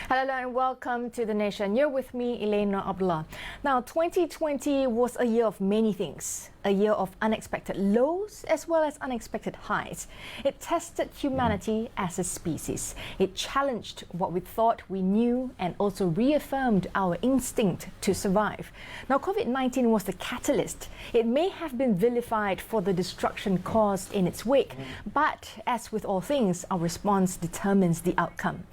Hello and welcome to The Nation. You're with me, Elena Abdullah. Now, 2020 was a year of many things. A year of unexpected lows as well as unexpected highs. It tested humanity as a species. It challenged what we thought we knew and also reaffirmed our instinct to survive. Now, COVID-19 was the catalyst. It may have been vilified for the destruction caused in its wake, but as with all things, our response determines the outcome.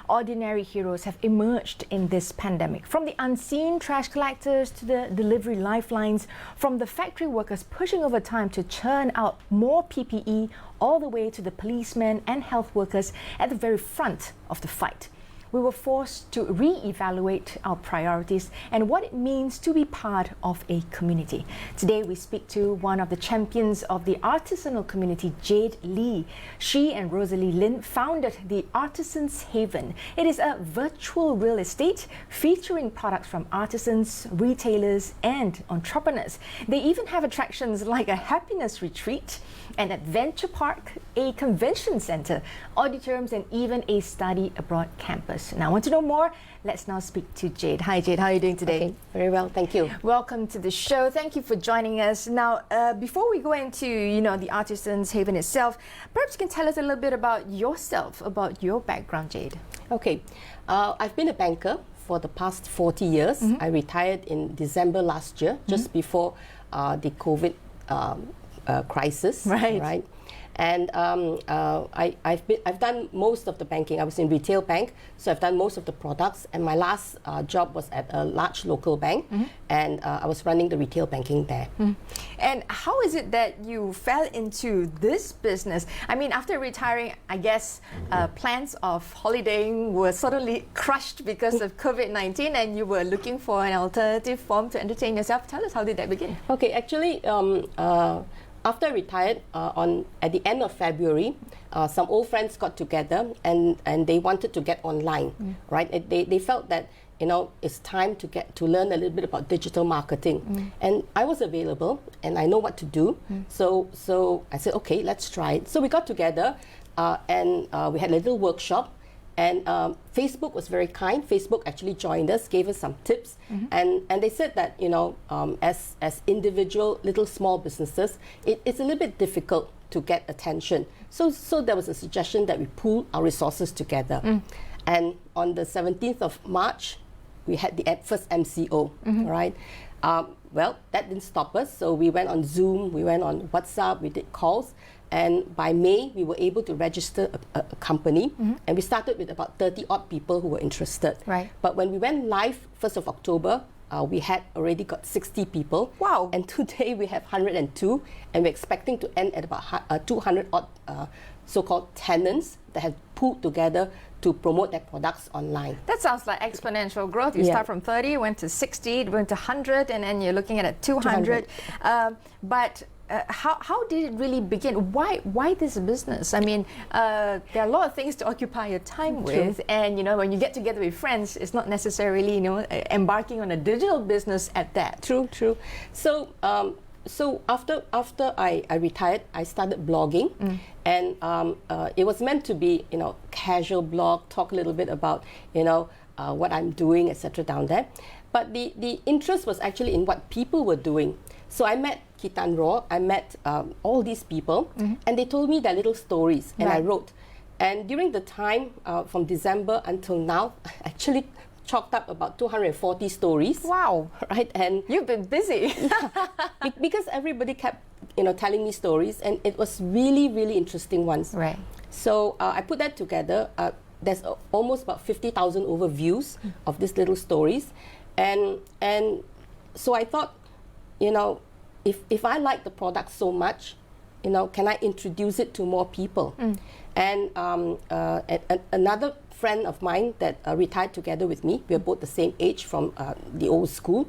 Ordinary heroes have emerged in this pandemic, from the unseen trash collectors to the delivery lifelines, from the factory workers pushing overtime to churn out more PPE, all the way to the policemen and health workers at the very front of the fight. We were forced to re-evaluate our priorities and what it means to be part of a community. Today we speak to one of the champions of the artisanal community, Jade Lee. She and Rosalie Lin founded the Artisans Haven. It is a virtual real estate featuring products from artisans, retailers and entrepreneurs. They even have attractions like a happiness retreat, an adventure park, a convention center, auditoriums and even a study abroad campus. Now, I want to know more. Let's now speak to Jade. Hi, Jade. How are you doing today? Okay, very well, thank you. Welcome to the show. Thank you for joining us. Now, before we go into, the Artisans Haven itself, perhaps you can tell us a little bit about yourself, about your background, Jade. Okay, I've been a banker for the past 40 years. I retired in December last year, just before the COVID crisis. Right. And I've done most of the banking. I was in retail bank, so I've done most of the products. And my last job was at a large local bank, and I was running the retail banking there. And how is it that you fell into this business? I mean, after retiring, I guess plans of holidaying were suddenly crushed because of COVID-19, and you were looking for an alternative form to entertain yourself. Tell us, how did that begin? Okay, actually, after I retired at the end of February, some old friends got together and they wanted to get online, right? They felt that it's time to learn a little bit about digital marketing, and I was available and I know what to do. So I said, okay, let's try it. So we got together and we had a little workshop. And Facebook was very kind. Facebook actually joined us, gave us some tips, and they said that as individual little small businesses, it's a little bit difficult to get attention. So there was a suggestion that we pool our resources together. And on the 17th of March, we had the first MCO, right? Well, that didn't stop us. So we went on Zoom, we went on WhatsApp, we did calls. And by May, we were able to register a company, and we started with about 30 odd people who were interested. Right. But when we went live 1st of October, we had already got 60 people. Wow. And today we have 102, and we're expecting to end at about 200 odd so-called tenants that have pooled together to promote their products online. That sounds like exponential growth. You start from 30, went to 60, went to 100, and then you're looking at a 200. But how did it really begin? Why this business? I mean, there are a lot of things to occupy your time with, and when you get together with friends, it's not necessarily embarking on a digital business at that. True. So after I retired, I started blogging, and it was meant to be casual blog, talk a little bit about what I'm doing, etc. down there. But the interest was actually in what people were doing. So I met Kitan Raw, I met all these people, and they told me their little stories, and I wrote. And during the time from December until now, I actually chalked up about 240 stories. Wow. Right? And you've been busy. because everybody kept telling me stories, and it was really, really interesting ones. Right. So I put that together. There's almost about 50,000 overviews of these little stories. And so I thought, if I like the product so much, can I introduce it to more people? And another friend of mine that retired together with me, we are both the same age from the old school,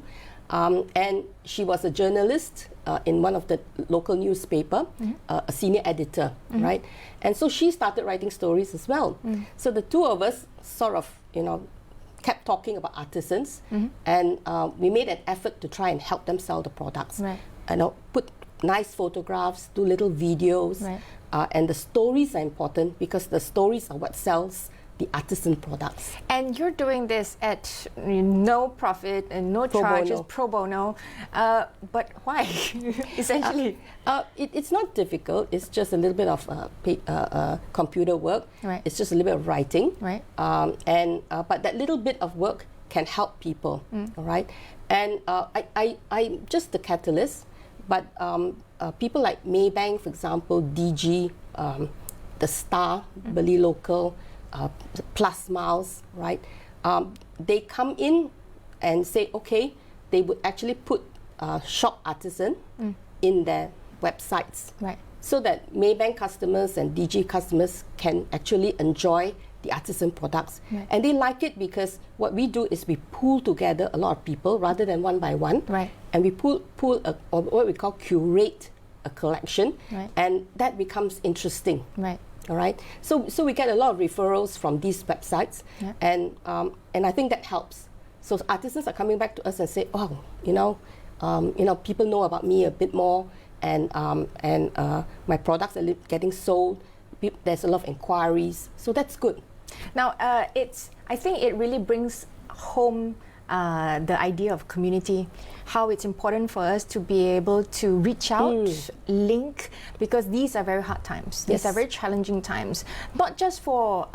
and she was a journalist in one of the local newspaper, a senior editor, right? And so she started writing stories as well. So the two of us sort of, kept talking about artisans, and we made an effort to try and help them sell the products. Right. Put nice photographs, do little videos, and the stories are important because the stories are what sells the artisan products. And you're doing this at no profit and no charges, pro bono. But why, essentially? It's not difficult. It's just a little bit of computer work. Right. It's just a little bit of writing. Right. But that little bit of work can help people. All right. And I'm just the catalyst. But people like Maybank, for example, DG, the Star, Beli Local, Plus Miles, right? They come in and say, okay, they would actually put shop artisan in their websites, right? So that Maybank customers and DG customers can actually enjoy the artisan products. Right. And they like it because what we do is we pool together a lot of people rather than one by one. Right. And we or what we call curate a collection. Right. And that becomes interesting. Right. All right. So we get a lot of referrals from these websites. Yeah. And I think that helps. So artisans are coming back to us and say, oh, people know about me a bit more, and my products are getting sold. There's a lot of inquiries, so that's good. Now, I think it really brings home the idea of community, how it's important for us to be able to reach out, link, because these are very hard times. These are very challenging times, not just for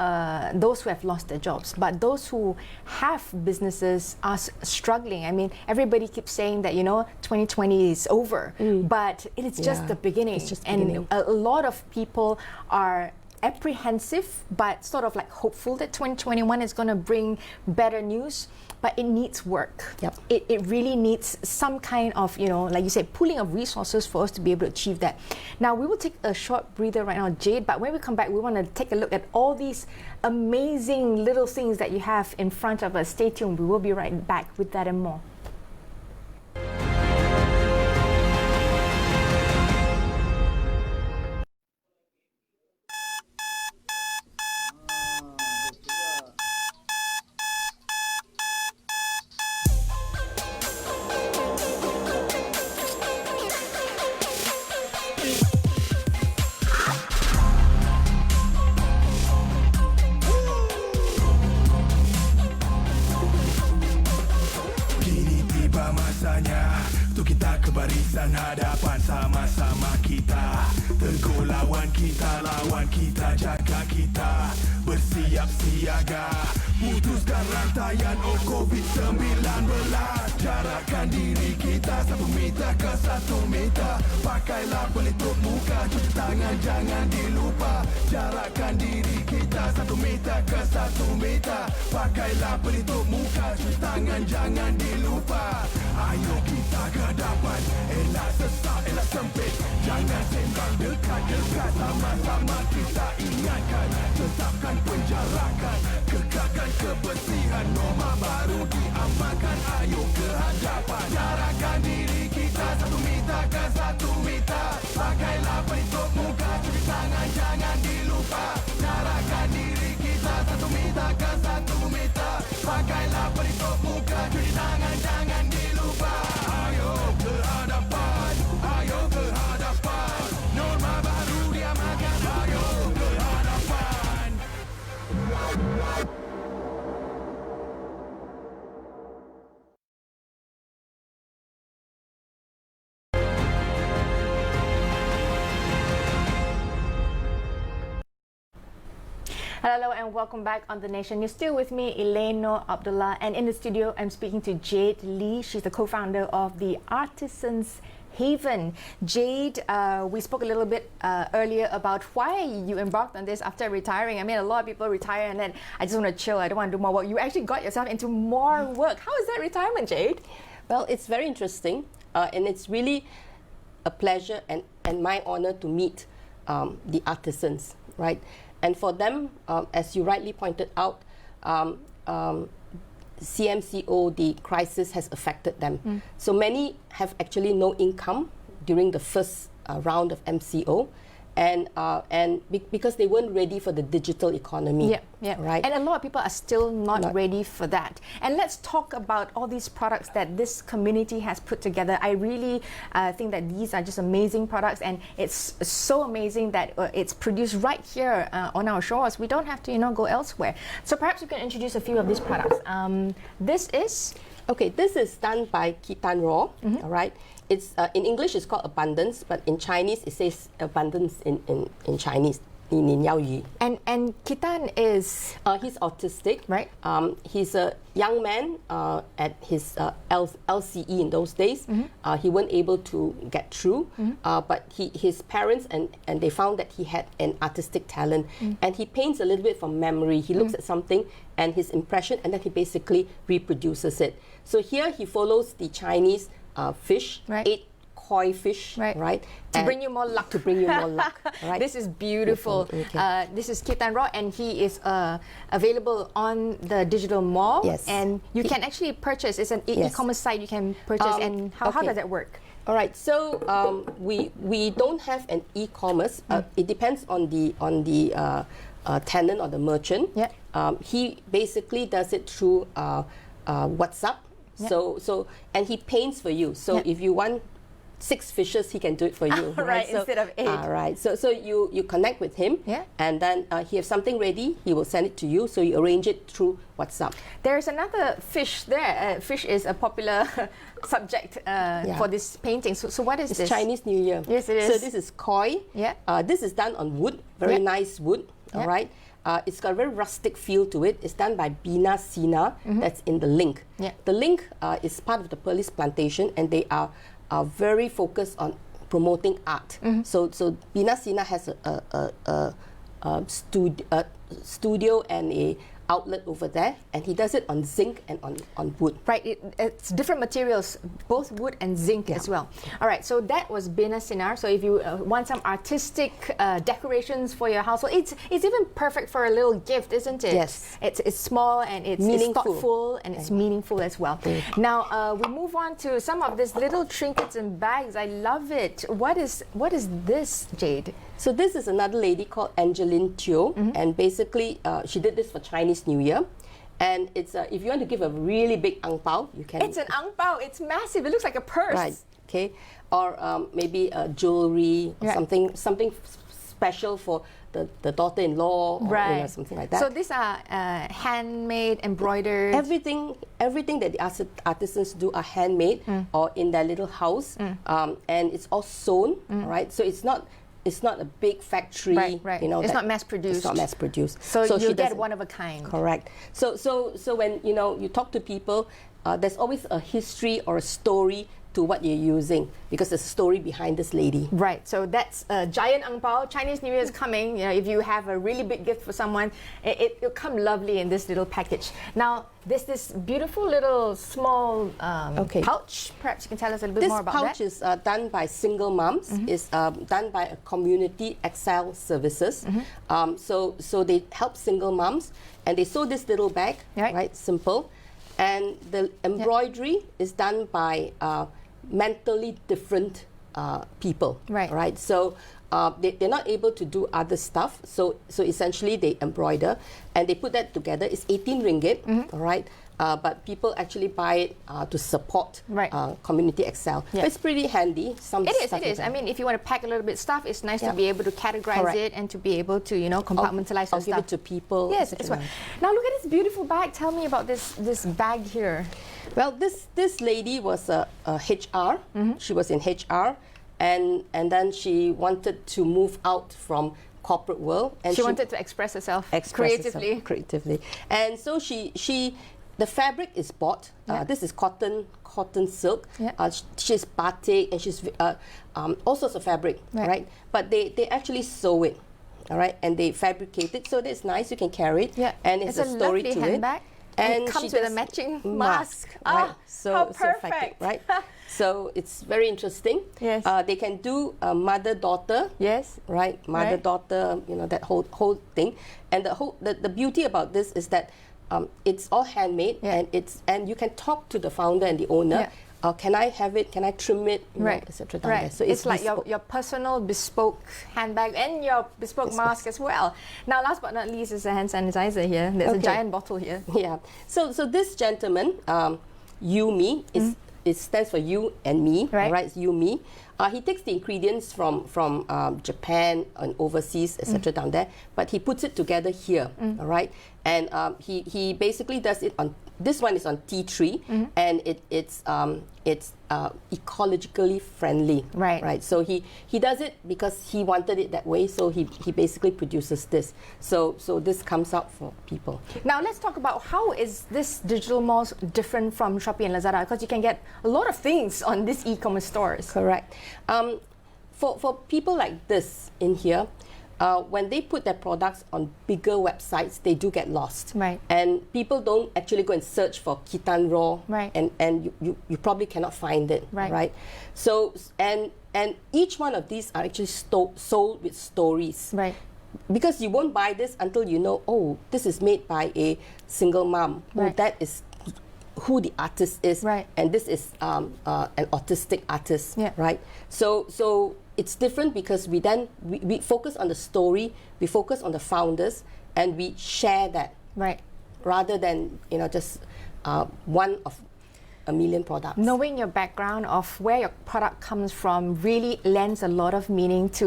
those who have lost their jobs, but those who have businesses are struggling. I mean, everybody keeps saying that, 2020 is over, but it is just the beginning. It's just the beginning. A lot of people are apprehensive, but sort of like hopeful that 2021 is going to bring better news, but it needs work. Yep. It really needs some kind of, like you said, pooling of resources for us to be able to achieve that. Now, we will take a short breather right now, Jade, but when we come back, we want to take a look at all these amazing little things that you have in front of us. Stay tuned. We will be right back with that and more. Barisan hadapan sama-sama kita. Teguh lawan kita, jaga kita. Bersiap siaga, putuskan rantaian COVID-19. Jarakkan diri kita 1 meter ke 1 meter. Pakailah pelitup muka, cuci tangan jangan dilupa. Jarakkan diri kita 1 meter ke 1 meter. Pakailah pelitup muka, cuci tangan jangan dilupa. Ayo kita ke depan, elak sesak, elak sempit. Jangan sembang dekat-dekat, sama-sama kita ingatkan. Tetapkan penjarakan, kekalkan kebersihan. Norma baru diamalkan, ayo ke hadapan. Jarakkan diri kita 1 meter ke 1 meter. Pakailah pelitup muka, cuci tangan jangan dilupa. Jarakkan diri kita 1 meter ke 1 meter. Pakailah pelitup muka, cuci tangan jangan dilupa. Ayo ke hadapan, ayo ke hadapan. Norma baru diamalkan, ayo ke hadapan. Hello and welcome back on The Nation. You're still with me, Elena Abdullah, and in the studio I'm speaking to Jade Lee. She's the co-founder of the Artisans Haven. Jade, we spoke a little bit earlier about why you embarked on this after retiring. I mean, a lot of people retire and then I just want to chill, I don't want to do more work. You actually got yourself into more work. How is that retirement, Jade? Well, it's very interesting, and it's really a pleasure and my honor to meet the artisans, right? And for them, as you rightly pointed out, CMCO, the crisis has affected them. So many have actually no income during the first round of MCO, because they weren't ready for the digital economy. Yeah, yeah. Right. And a lot of people are still not ready for that. And let's talk about all these products that this community has put together. I really think that these are just amazing products, and it's so amazing that it's produced right here on our shores. We don't have to, go elsewhere. So perhaps you can introduce a few of these products. This is... Okay, this is done by Khitan Raw, all right? It's in English it's called abundance, but in Chinese it says abundance in Chinese. And Khitan is... he's autistic. Right. He's a young man at his LCE in those days. He wasn't able to get through, but his parents and they found that he had an artistic talent, and he paints a little bit from memory. He looks at something and his impression, and then he basically reproduces it. So here he follows the Chinese fish, right. 8 koi fish, right? To bring you more luck. To bring you more luck, right? This is beautiful. Okay. This is Khitan Raw, and he is available on the digital mall. Yes. And you can actually purchase. It's an e-commerce site you can purchase. And how does that work? All right. So we don't have an e-commerce. It depends on the tenant or the merchant. Yeah. He basically does it through WhatsApp. So and he paints for you. So if you want 6 fishes, he can do it for you. Right, so, instead of 8. Right. So you connect with him, and then he has something ready. He will send it to you. So you arrange it through WhatsApp. There's another fish there. Fish is a popular subject for this painting. So what is this? It's Chinese New Year. Yes, it is. So this is koi. Yeah. This is done on wood. Very nice wood. All right. It's got a very rustic feel to it. It's done by Bernama, that's in the link. Yeah. The link is part of the Perlis plantation, and they are very focused on promoting art. So Bernama has a studio and a outlet over there, and he does it on zinc and on wood. Right, it's different materials, both wood and zinc as well. All right, so that was Bernama. So if you want some artistic decorations for your household, it's even perfect for a little gift, isn't it? Yes. It's small and it's thoughtful and it's meaningful as well. Now we move on to some of these little trinkets and bags. I love it. What is this, Jade? So this is another lady called Angeline Teo, and basically she did this for Chinese New Year. And it's if you want to give a really big ang pao, you can. It's an ang pao. It's massive. It looks like a purse. Right. Okay. Or maybe jewelry or something special for the daughter-in-law, or something like that. So these are handmade, embroidered. Everything that the artisans do are handmade or in their little house, and it's all sewn. Right. So it's not a big factory, right. It's not mass produced. It's not mass produced. So you get one of a kind. Correct. So when you talk to people, there's always a history or a story to what you're using, because there's a story behind this lady. Right. So that's a giant ang pao. Chinese New Year is coming. If you have a really big gift for someone, it'll come lovely in this little package. Now, there's this beautiful little small pouch. Perhaps you can tell us a little bit more about that. This pouch is done by single moms. It's done by a community Excel services. So they help single moms, and they sew this little bag, right? Simple. And the embroidery is done by mentally different people, right? So they're not able to do other stuff. So essentially they embroider, and they put that together. It's 18 ringgit, all right? But people actually buy it to support Community Excel. But it's pretty handy. It is. I mean, if you want to pack a little bit of stuff, it's nice to be able to categorize it and to be able to, compartmentalize I'll stuff. give it to people. Yes, as well. Now look at this beautiful bag. Tell me about this bag here. Well, this lady was a HR. She was in HR, and then she wanted to move out from corporate world, and she wanted to express herself creatively. And so the fabric is bought. This is cotton silk. She's batik, and she's all sorts of fabric, right? But they actually sew it, all right, and they fabricate it, so that's nice. You can carry it, and it's a story to handbag. it. And it comes with a matching mask. Right? How perfect! Right? So it's very interesting. Yes. They can do mother-daughter. Yes. Right. Mother-daughter. That whole thing. And the beauty about this is that it's all handmade, and you can talk to the founder and the owner can I have it? Can I trim it? Etc. Right. So it's like your personal bespoke handbag and your bespoke mask as well. Now, last but not least, is a hand sanitizer here. There's a giant bottle here. Yeah. So this gentleman, you me, it stands for you and me. Right. Right. It's you me. He takes the ingredients from Japan and overseas, etc. down there, but he puts it together here. All right. And he basically does it on. This one is on tea tree, and it's ecologically friendly. Right. Right. So he does it because he wanted it that way. So he basically produces this. So this comes out for people. Now let's talk about how is this digital mall different from Shopee and Lazada, because you can get a lot of things on these e-commerce stores. Correct. For people like this in here, when they put their products on bigger websites, they do get lost. Right. And people don't actually go and search for Kitan Raw. Right. And you probably cannot find it. Right. Right. So and each one of these are actually sold with stories. Right. Because you won't buy this until you know, oh, this is made by a single mom. Right. Oh, that is who the artist is. Right. And this is an autistic artist. Yeah. Right. So it's different because we focus on the story, we focus on the founders, and we share that. Right. Rather than just one of a million products. Knowing your background of where your product comes from really lends a lot of meaning to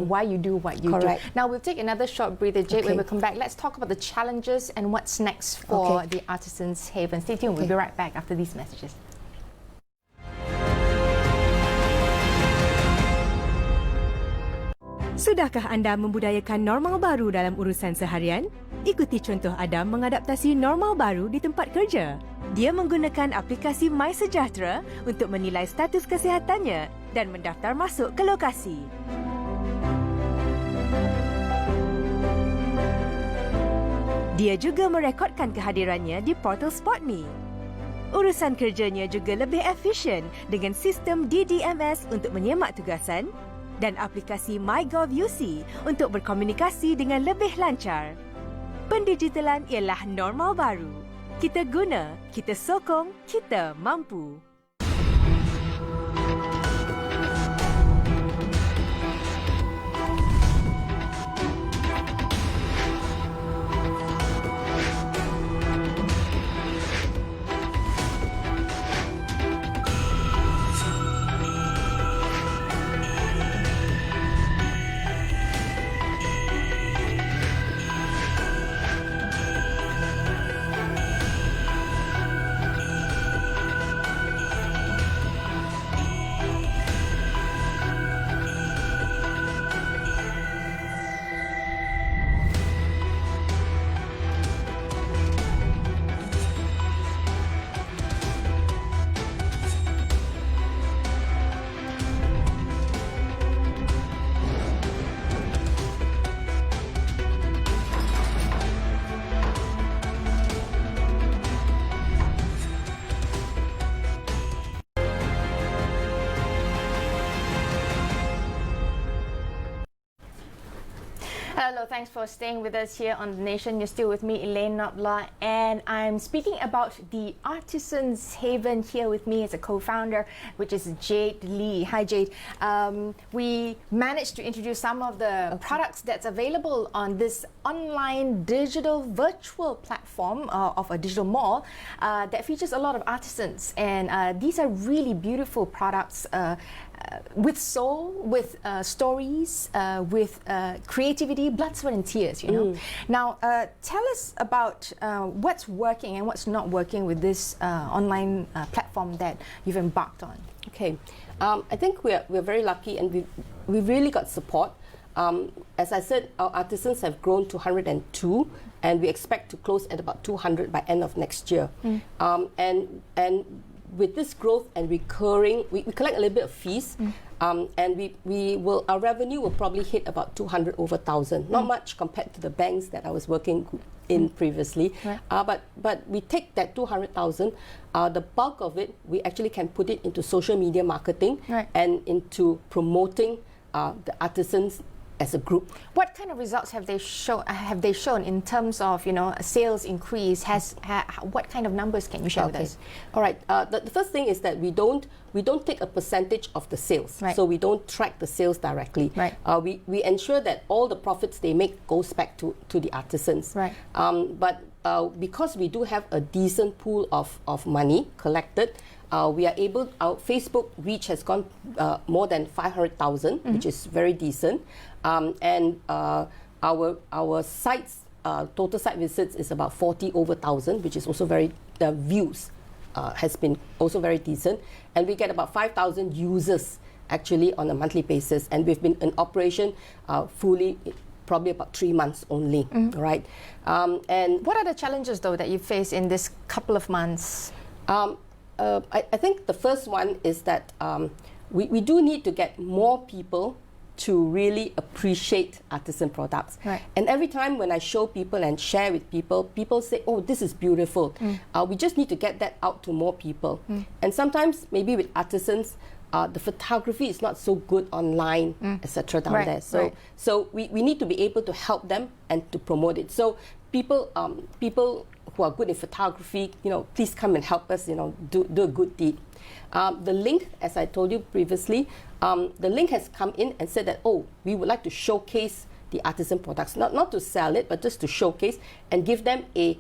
why you do what you Correct. do. Now we'll take another short breather, Jade. Okay. When we come back, let's talk about the challenges and what's next for the Artisans Haven. Stay tuned. We'll be right back after these messages. Sudahkah anda membudayakan normal baru dalam urusan seharian? Ikuti contoh Adam mengadaptasi normal baru di tempat kerja. Dia menggunakan aplikasi MySejahtera untuk menilai status kesihatannya dan mendaftar masuk ke lokasi. Dia juga merekodkan kehadirannya di portal SpotMe. Urusan kerjanya juga lebih efisien dengan sistem DDMS untuk menyemak tugasan dan aplikasi MyGovUC untuk berkomunikasi dengan lebih lancar. Pendigitalan ialah normal baru. Kita guna, kita sokong, kita mampu. Hello, thanks for staying with us here on The Nation. You're still with me, Elaine Nabla, and I'm speaking about the Artisans Haven. Here with me is a co-founder, which is Jade Lee. Hi, Jade. We managed to introduce some of the products that's available on this online digital virtual platform of a digital mall that features a lot of artisans, and these are really beautiful products with soul, with stories, with creativity, blood, sweat and tears, Now, tell us about what's working and what's not working with this online platform that you've embarked on. Okay, I think we're very lucky, and we really got support. As I said, our artisans have grown to 102, and we expect to close at about 200 by end of next year. And with this growth and recurring, we collect a little bit of fees, and our revenue will probably hit about 200 over 1,000. Not much compared to the banks that I was working in previously, right. But we take that 200,000. The bulk of it, we actually can put it into social media marketing, right. and into promoting the artisans as a group. What kind of results have they shown in terms of, you know, sales increase? What kind of numbers can you share with us? All right. The first thing is that we don't take a percentage of the sales, right. So we don't track the sales directly. Right. We ensure that all the profits they make goes back to the artisans. Right. But because we do have a decent pool of money collected, we are able. Our Facebook reach has gone more than 500,000, which is very decent. And our sites total site visits is about 40,000, which is also very views has been also very decent, and we get about 5,000 users actually on a monthly basis, and we've been in operation fully probably about 3 months only, right? And what are the challenges though that you face in this couple of months? I think the first one is that we do need to get more people to really appreciate artisan products. Right. And every time when I show people and share with people, people say, oh, this is beautiful. We just need to get that out to more people. And sometimes maybe with artisans, the photography is not so good online, etc. down there. So we need to be able to help them and to promote it. So people who are good in photography, you know, please come and help us, you know, do a good deed. The link, as I told you previously, the link has come in and said that, oh, we would like to showcase the artisan products, not to sell it, but just to showcase and give them a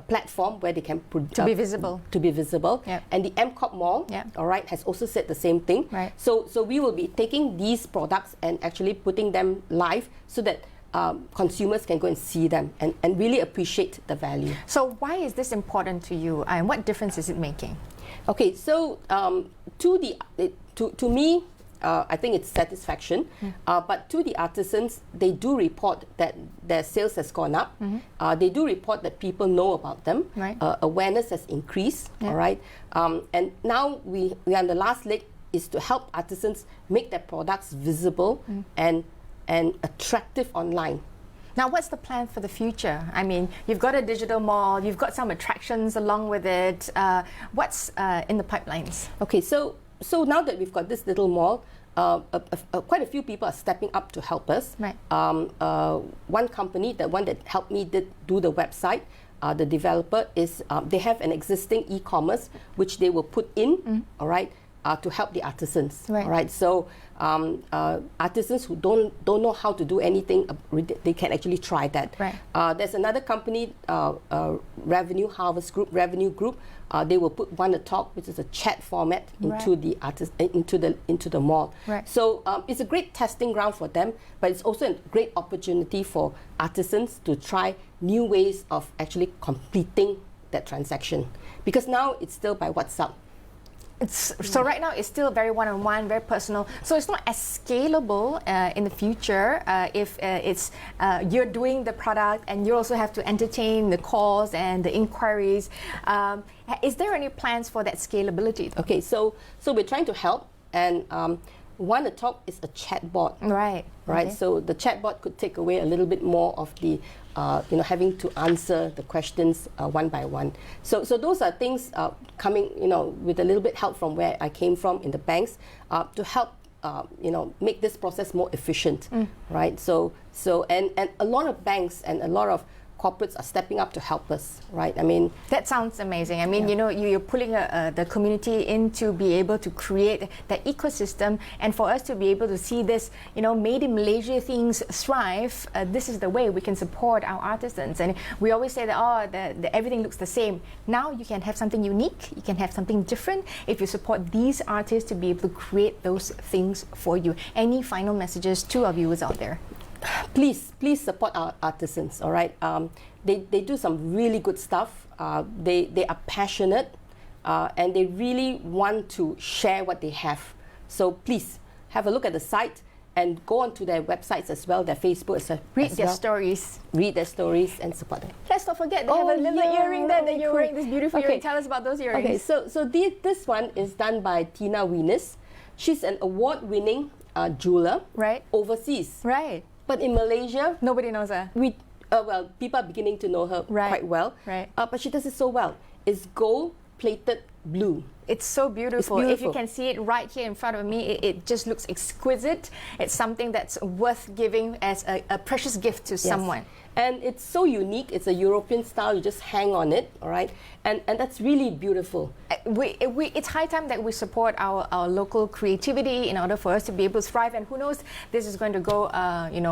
platform where they can be visible. To be visible. Yep. And the MCOP Mall, all right, has also said the same thing. Right. So we will be taking these products and actually putting them live so that consumers can go and see them and really appreciate the value. So why is this important to you, and what difference is it making? Okay, so to me, I think it's satisfaction. But to the artisans, they do report that their sales has gone up. They do report that people know about them. Right. Awareness has increased. All right. And now we are on the last leg is to help artisans make their products visible and attractive online. Now, what's the plan for the future? I mean, you've got a digital mall, you've got some attractions along with it. What's in the pipelines? Okay, so now that we've got this little mall, quite a few people are stepping up to help us. Right. One company, the one that helped me do the website, the developer is they have an existing e-commerce which they will put in. All right. To help the artisans, right? All right. So artisans who don't know how to do anything, they can actually try that. Right. There's another company, Revenue Group. They will put Wanna Talk, which is a chat format, into the into the mall. Right. So it's a great testing ground for them, but it's also a great opportunity for artisans to try new ways of actually completing that transaction, because now it's still by WhatsApp. So right now it's still very one-on-one, very personal. So it's not as scalable in the future if it's you're doing the product and you also have to entertain the calls and the inquiries. Is there any plans for that scalability? Okay, so we're trying to help, and Wanna Talk is a chatbot. Right. Right. Okay. So the chatbot could take away a little bit more of the having to answer the questions one by one. So those are things coming, with a little bit help from where I came from in the banks to help make this process more efficient, right? So and a lot of banks and a lot of corporates are stepping up to help us, right? I mean, that sounds amazing. I mean, you're pulling the community in to be able to create that ecosystem, and for us to be able to see this, made in Malaysia things thrive. This is the way we can support our artisans. And we always say that everything looks the same. Now you can have something unique. You can have something different if you support these artists to be able to create those things for you. Any final messages to our viewers out there? Please support our artisans, all right? They do some really good stuff. They are passionate, and they really want to share what they have. So please have a look at the site and go onto their websites as well, their Facebook as well. Read their stories. Read their stories and support them. Let's not forget, they have a little earring there that you're wearing, this beautiful earring. Tell us about those earrings. Okay, so this one is done by Tina Wieners. She's an award-winning jeweler, right, overseas. Right. But in Malaysia, nobody knows her. People are beginning to know her quite well. Right. But she does it so well. It's gold plated blue. It's so beautiful. It's If you beautiful. can see it right here in front of me, it just looks exquisite. It's something that's worth giving as a precious gift to someone. And it's so unique. It's a European style. You just hang on it, all right? And that's really beautiful. It's high time that we support our local creativity in order for us to be able to thrive. And who knows, this is going to go,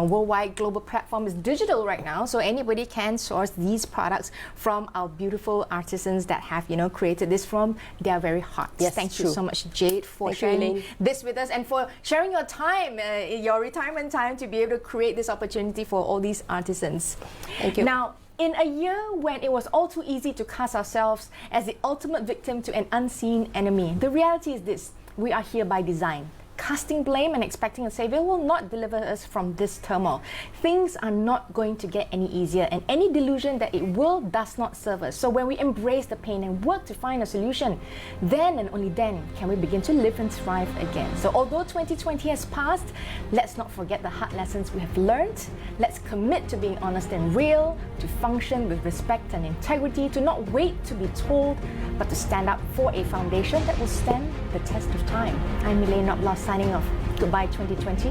worldwide. Global platform is digital right now, so anybody can source these products from our beautiful artisans that have, created this from their very hearts. Yes, Thank you true. so much, Jade, for Thank you, sharing Elaine. this with us and for sharing your time, your retirement time, to be able to create this opportunity for all these artisans. Thank you. Now, in a year when it was all too easy to cast ourselves as the ultimate victim to an unseen enemy, the reality is this: we are here by design. Casting blame and expecting a savior will not deliver us from this turmoil. Things are not going to get any easier, and any delusion that it will does not serve us. So when we embrace the pain and work to find a solution, then and only then can we begin to live and thrive again. So although 2020 has passed, let's not forget the hard lessons we have learned. Let's commit to being honest and real, to function with respect and integrity, to not wait to be told, but to stand up for a foundation that will stand the test of time. I'm Elaine Noblar, signing off. Goodbye 2020.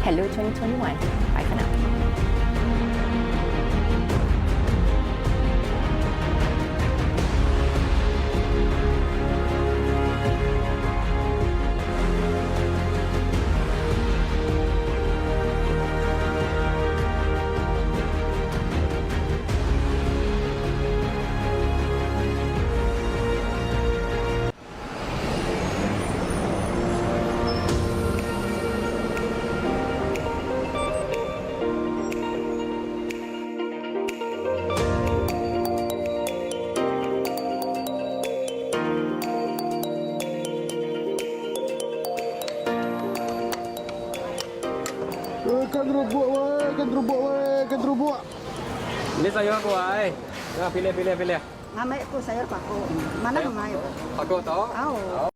Hello 2021. Bye for now. Ikan terubuk. Ini sayur aku, ai. Nah, pilih. Ambil tu sayur paku. Mana mai? Aku tahu. Tahu.